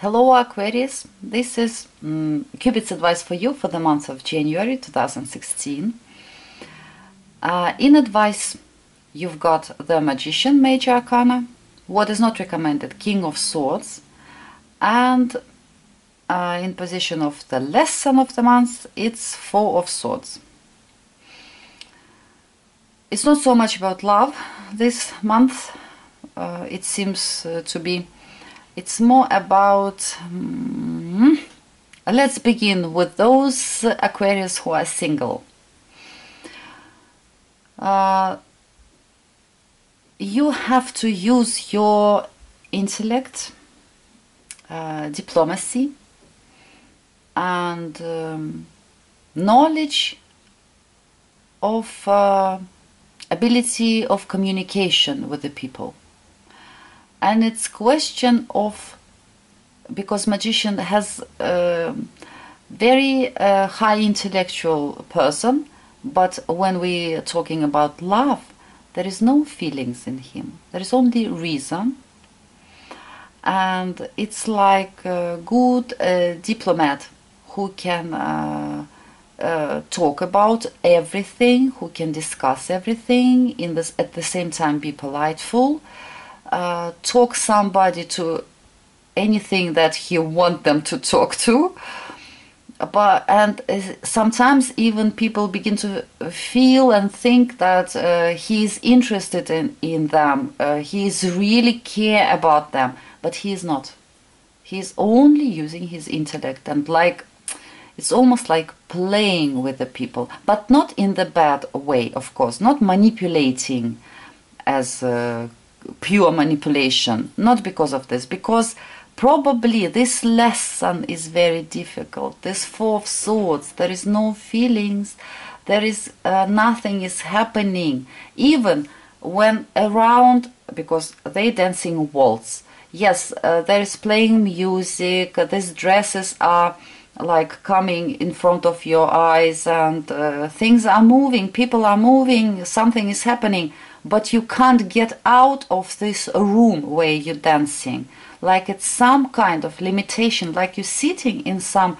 Hello Aquarius, this is Cupid's advice for you for the month of January 2016. In advice, you've got the Magician, Major Arcana, what is not recommended, King of Swords, and in position of the lesson of the month, it's Four of Swords. It's not so much about love this month, it seems to be. It's more about, let's begin with those Aquarius who are single. You have to use your intellect, diplomacy, and knowledge of ability of communication with the people. And it's question of, because Magician has a very high intellectual person, but when we are talking about love, there is no feelings in him. There is only reason. And it's like a good diplomat who can talk about everything, who can discuss everything, at the same time be politeful. Talk somebody to anything that he want them to talk to, and sometimes even people begin to feel and think that he is interested in them, he is really care about them, but he is not. He is only using his intellect, and like it's almost like playing with the people, but not in the bad way, of course, not manipulating as pure manipulation, not because of this, because probably this lesson is very difficult. This Four of Swords, there is no feelings, there is nothing is happening, even when around, because they dancing waltz. Yes, there is playing music, these dresses are like coming in front of your eyes, and things are moving, people are moving, something is happening, but you can't get out of this room where you're dancing. Like it's some kind of limitation, like you're sitting in some,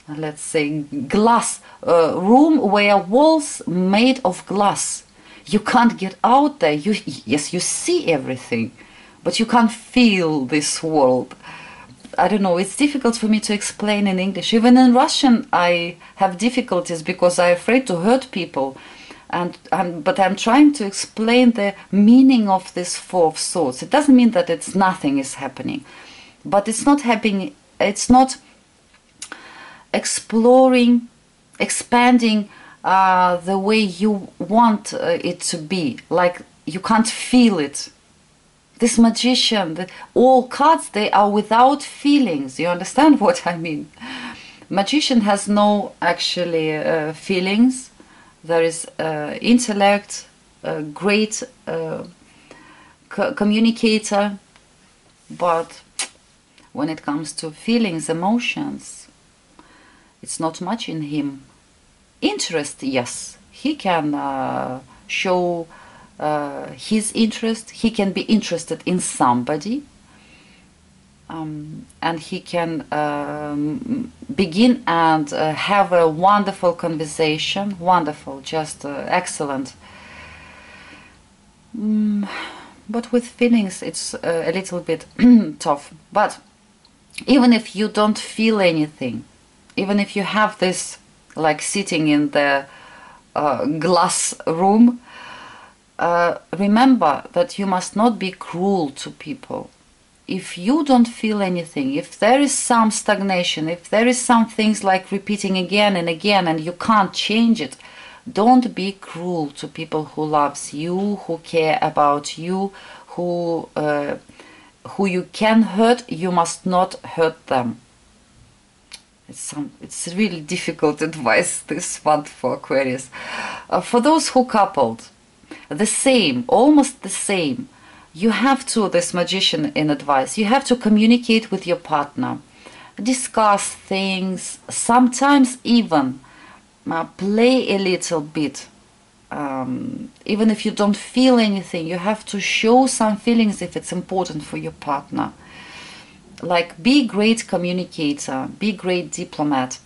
let's say, glass room where walls made of glass. You can't get out there. Yes, you see everything, but you can't feel this world. I don't know, it's difficult for me to explain in English. Even in Russian I have difficulties because I'm afraid to hurt people. But I'm trying to explain the meaning of this Four of Swords. It doesn't mean that it's nothing is happening, but it's not happening. It's not exploring, expanding the way you want it to be. Like you can't feel it. This Magician, all cards, they are without feelings. You understand what I mean? Magician has no actually feelings. There is intellect, great communicator, but when it comes to feelings, emotions, it's not much in him. Interest, yes, he can show his interest, he can be interested in somebody, and he can begin and have a wonderful conversation, wonderful, just excellent. But with feelings it's a little bit tough. But even if you don't feel anything, even if you have this like sitting in the glass room, remember that you must not be cruel to people. If you don't feel anything, if there is some stagnation, if there is some things like repeating again and again and you can't change it, don't be cruel to people who loves you, who care about you, who you can hurt. You must not hurt them. It's really difficult advice this month for Aquarius. For those who coupled, the same, almost the same. You have to, this Magician in advice, you have to communicate with your partner, discuss things, sometimes even play a little bit. Even if you don't feel anything, you have to show some feelings if it's important for your partner. like, be great communicator, be great diplomat.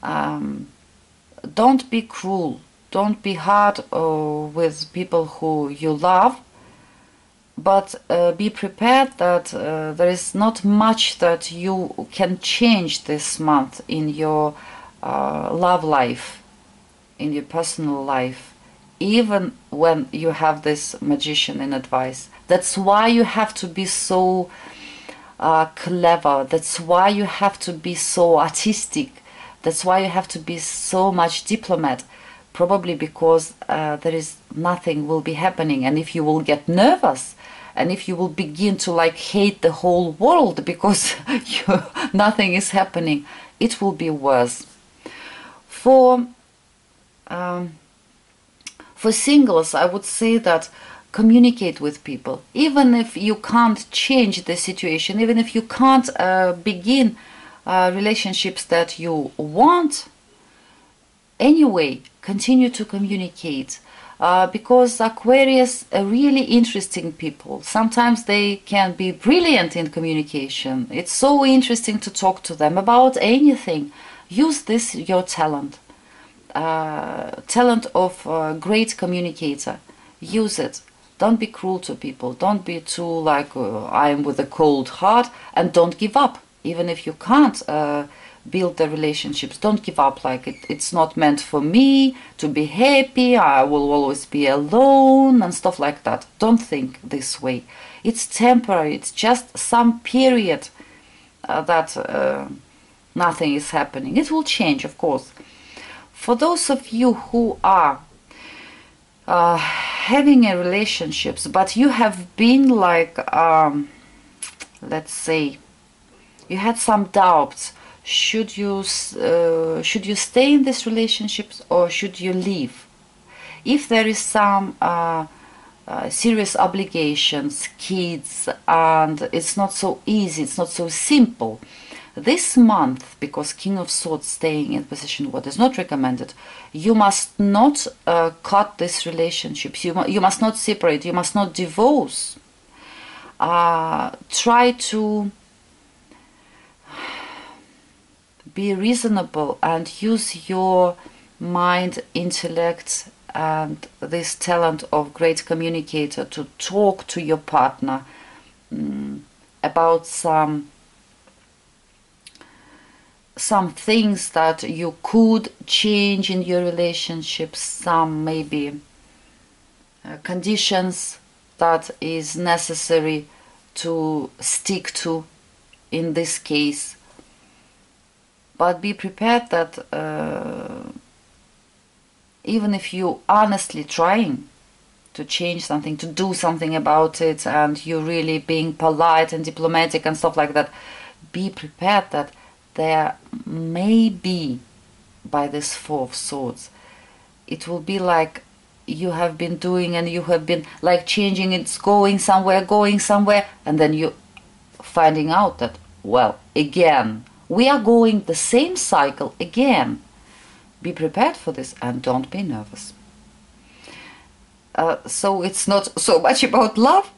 Don't be cruel, don't be hard with people who you love, but be prepared that there is not much that you can change this month in your love life, in your personal life, even when you have this magician in advice. That's why you have to be so clever, that's why you have to be so artistic, that's why you have to be so much diplomat, probably because there is nothing will be happening. And if you will get nervous, and if you will begin to like hate the whole world because nothing is happening, it will be worse. For singles, I would say that communicate with people, even if you can't change the situation, even if you can't begin relationships that you want. Anyway, continue to communicate, because Aquarius are really interesting people. Sometimes they can be brilliant in communication. It's so interesting to talk to them about anything. Use this, your talent. Talent of great communicator. Use it. Don't be cruel to people. Don't be too like I'm with a cold heart, and don't give up. Even if you can't build the relationships, don't give up. Like it's not meant for me to be happy, I will always be alone and stuff like that. Don't think this way. It's temporary. It's just some period that nothing is happening. It will change, of course. For those of you who are having a relationships, but you have been like, let's say, you had some doubts. Should you stay in this relationships or should you leave? If there is some serious obligations, kids, and it's not so easy, it's not so simple. This month, because King of Swords staying in position what is not recommended, you must not cut this relationship. You must not separate. You must not divorce. Try to be reasonable and use your mind, intellect, and this talent of great communicator to talk to your partner about some things that you could change in your relationships, some maybe conditions that is necessary to stick to in this case. But be prepared that even if you honestly trying to change something, to do something about it, and you're really being polite and diplomatic and stuff like that, be prepared that there may be, by this Four of Swords, it will be like you have been doing and you have been like changing, it's going somewhere, and then you finding out that, well, again, we are going the same cycle again. Be prepared for this and don't be nervous. So it's not so much about love,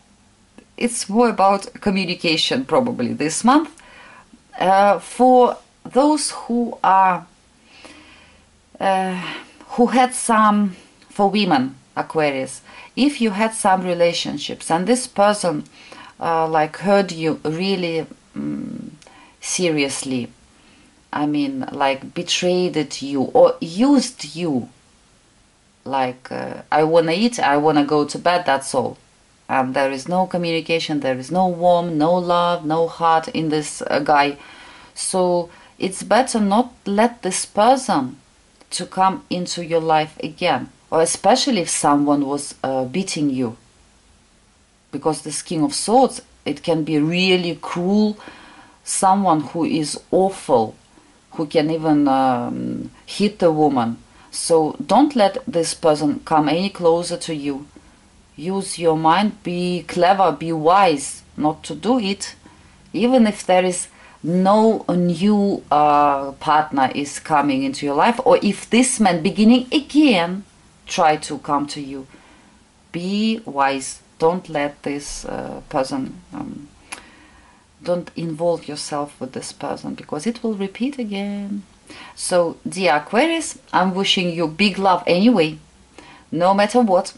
it's more about communication probably this month. For those who are who had some, for women, Aquarius, if you had some relationships and this person like hurt you really seriously, I mean, like betrayed you or used you, like I wanna eat, I wanna go to bed, that's all, and there is no communication, there is no warmth, no love, no heart in this guy. So it's better not let this person to come into your life again, or especially if someone was beating you, because this King of Swords, it can be really cruel, someone who is awful, who can even hit the woman. So don't let this person come any closer to you. Use your mind, be clever, be wise not to do it, even if there is no new partner is coming into your life, or if this man beginning again try to come to you. Be wise, don't let this person don't involve yourself with this person, because it will repeat again. So, dear Aquarius, I'm wishing you big love anyway, no matter what.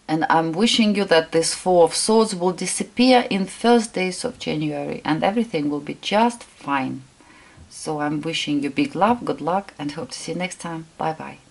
And I'm wishing you that this Four of Swords will disappear in the first days of January, and everything will be just fine. So I'm wishing you big love, good luck, and hope to see you next time. Bye bye.